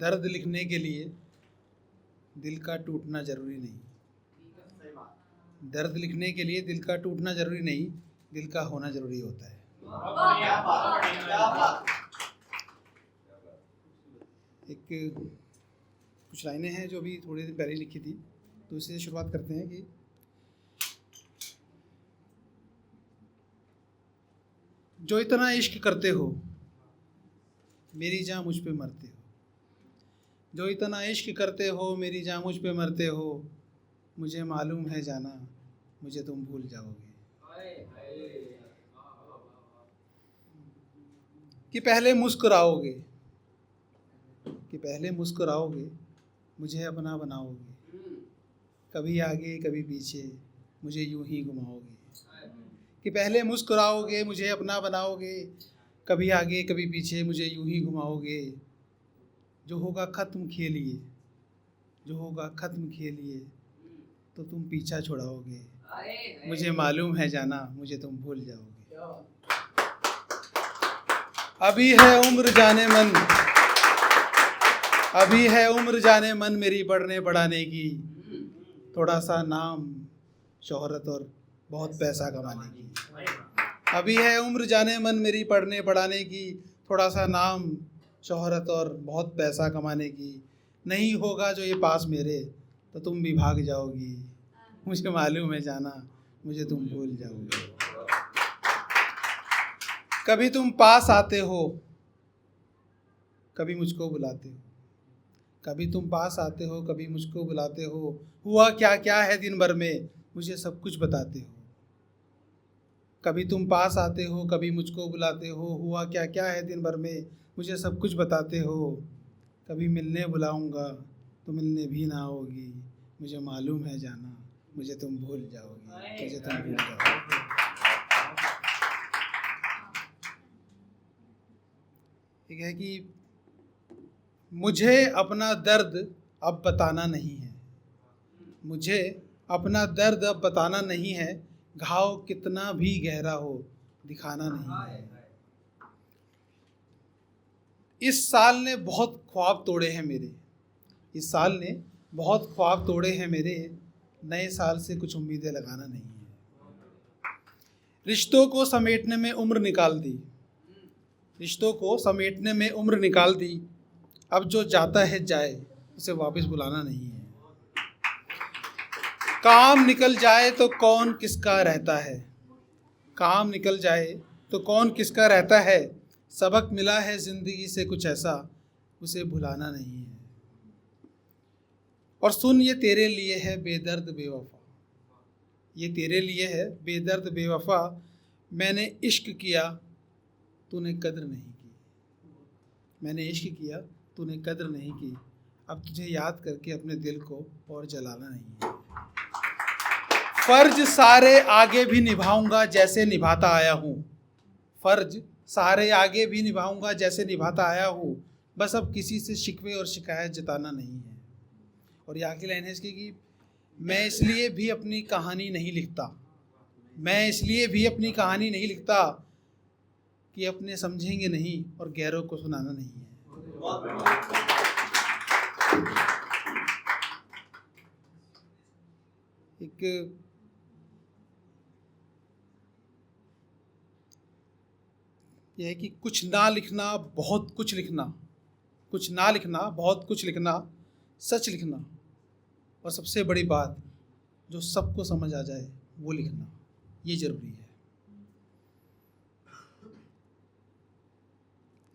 दर्द लिखने के लिए दिल का टूटना जरूरी नहीं। दर्द लिखने के लिए दिल का टूटना जरूरी नहीं, दिल का होना जरूरी होता है। एक कुछ लाइनें हैं जो अभी थोड़े दिन पहले लिखी थी, तो इससे शुरुआत करते हैं कि जो इतना इश्क करते हो मेरी जान मुझ पे मरते हो, जो इतना इश्क करते हो मेरी जान मुझ पे मरते हो, मुझे मालूम है जाना मुझे तुम भूल जाओगे। कि पहले मुस्कुराओगे, कि पहले मुस्कुराओगे मुझे अपना बनाओगे, कभी आगे कभी पीछे मुझे यूं ही घुमाओगे। कि पहले मुस्कुराओगे मुझे अपना बनाओगे, कभी आगे कभी पीछे मुझे यूं ही घुमाओगे। जो होगा ख़त्म खेलिए, जो होगा ख़त्म खेलिए तो तुम पीछा छुड़ाओगे, मुझे मालूम है जाना मुझे तुम भूल जाओगे। अभी है उम्र जाने मन, अभी है उम्र जाने मन मेरी बढ़ने बढ़ाने की, थोड़ा सा नाम शोहरत और बहुत पैसा कमाने की। अभी है उम्र जाने मन मेरी पढ़ने पढ़ाने की, थोड़ा सा नाम शोहरत और बहुत पैसा कमाने की। नहीं होगा जो ये पास मेरे तो तुम भी भाग जाओगी, मुझे मालूम है जाना मुझे तुम भूल जाओगे। कभी तुम पास आते हो कभी मुझको बुलाते हो, कभी तुम पास आते हो कभी मुझको बुलाते हो। हुआ क्या क्या है दिन भर में मुझे सब कुछ बताते हो। कभी तुम पास आते हो कभी मुझको बुलाते हो, हुआ क्या क्या है दिन भर में मुझे सब कुछ बताते हो। कभी मिलने बुलाऊंगा तो मिलने भी ना आओगी, मुझे मालूम है जाना मुझे तुम भूल जाओगी, मुझे तुम भूल जाओगी। ठीक है कि मुझे अपना दर्द अब बताना नहीं है, मुझे अपना दर्द अब बताना नहीं है, घाव कितना भी गहरा हो दिखाना नहीं है। इस साल ने बहुत ख्वाब तोड़े हैं मेरे, इस साल ने बहुत ख्वाब तोड़े हैं मेरे, नए साल से कुछ उम्मीदें लगाना नहीं है। रिश्तों को समेटने में उम्र निकाल दी, रिश्तों को समेटने में उम्र निकाल दी, अब जो जाता है जाए उसे वापस बुलाना नहीं है। काम निकल जाए तो कौन किसका रहता है, काम निकल जाए तो कौन किसका रहता है, सबक मिला है ज़िंदगी से कुछ ऐसा उसे भुलाना नहीं है। और सुन ये तेरे लिए है बेदर्द बेवफा, ये तेरे लिए है बेदर्द बेवफा, मैंने इश्क किया तूने कद्र नहीं की, मैंने इश्क किया तूने कद्र नहीं की, अब तुझे याद करके अपने दिल को और जलाना नहीं है। फ़र्ज सारे आगे भी निभाऊंगा जैसे निभाता आया हूँ, फ़र्ज सारे आगे भी निभाऊंगा जैसे निभाता आया हूँ, बस अब किसी से शिकवे और शिकायत जताना नहीं है। और ये आखिरी लाइन है इसकी कि मैं इसलिए भी अपनी कहानी नहीं लिखता, मैं इसलिए भी अपनी कहानी नहीं लिखता कि अपने समझेंगे नहीं और गैरों को सुनाना नहीं है। एक यह है कि कुछ ना लिखना बहुत कुछ लिखना, कुछ ना लिखना बहुत कुछ लिखना, सच लिखना, और सबसे बड़ी बात जो सबको समझ आ जाए वो लिखना, ये ज़रूरी है।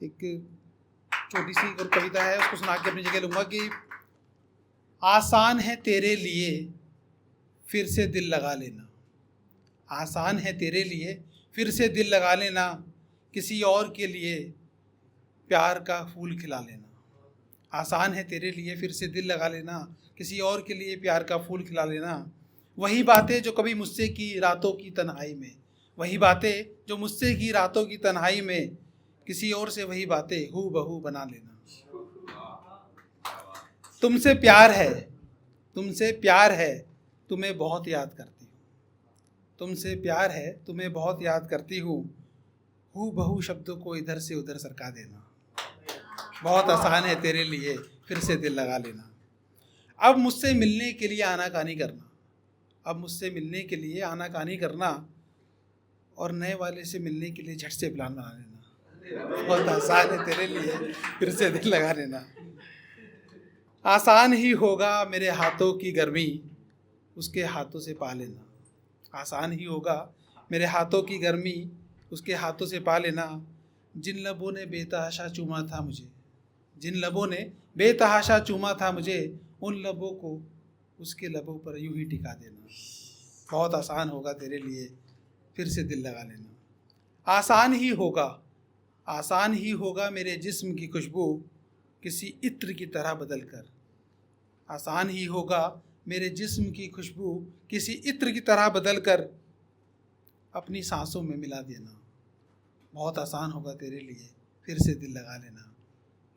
एक छोटी सी और कविता है, उसको सुना के अपनी जगह लूँगा कि आसान है तेरे लिए फिर से दिल लगा लेना, आसान है तेरे लिए फिर से दिल लगा लेना, किसी और के लिए प्यार का फूल खिला लेना। आसान है तेरे लिए फिर से दिल लगा लेना, किसी और के लिए प्यार का फूल खिला लेना। वही बातें जो कभी मुझसे की रातों की तन्हाई में, वही बातें जो मुझसे की रातों की तन्हाई में, किसी और से वही बातें हू बहू बना लेना। तुमसे प्यार है, तुमसे प्यार है, तुम्हें बहुत याद करती हूँ, तुमसे प्यार है तुम्हें बहुत याद करती हूँ, हू बहू शब्दों को इधर से उधर सरका देना। बहुत आसान है तेरे लिए फिर से दिल लगा लेना। अब मुझसे मिलने के लिए आनाकानी करना, अब मुझसे मिलने के लिए आनाकानी करना और नए वाले से मिलने के लिए झट से प्लान बना लेना। बहुत आसान है तेरे लिए, फिर से दिल लगा लेना। आसान ही होगा मेरे हाथों की गर्मी, उसके हाथों से पा लेना। आसान ही होगा मेरे हाथों की गर्मी, उसके हाथों से पा लेना। जिन लबों ने बेतहाशा चूमा था मुझे, जिन लबों ने बेतहाशा चूमा था मुझे, उन लबों को उसके लबों पर यूं ही टिका देना। बहुत आसान होगा तेरे लिए, फिर से दिल लगा लेना। आसान ही होगा, आसान ही होगा मेरे जिस्म की खुशबू किसी इत्र की तरह बदल कर। आसान ही होगा मेरे जिस्म की खुशबू किसी इत्र की तरह बदल कर अपनी सांसों में मिला देना। बहुत आसान होगा तेरे लिए, फिर से दिल लगा लेना।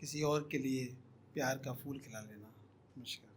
किसी और के लिए प्यार का फूल खिला लेना। नमस्कार।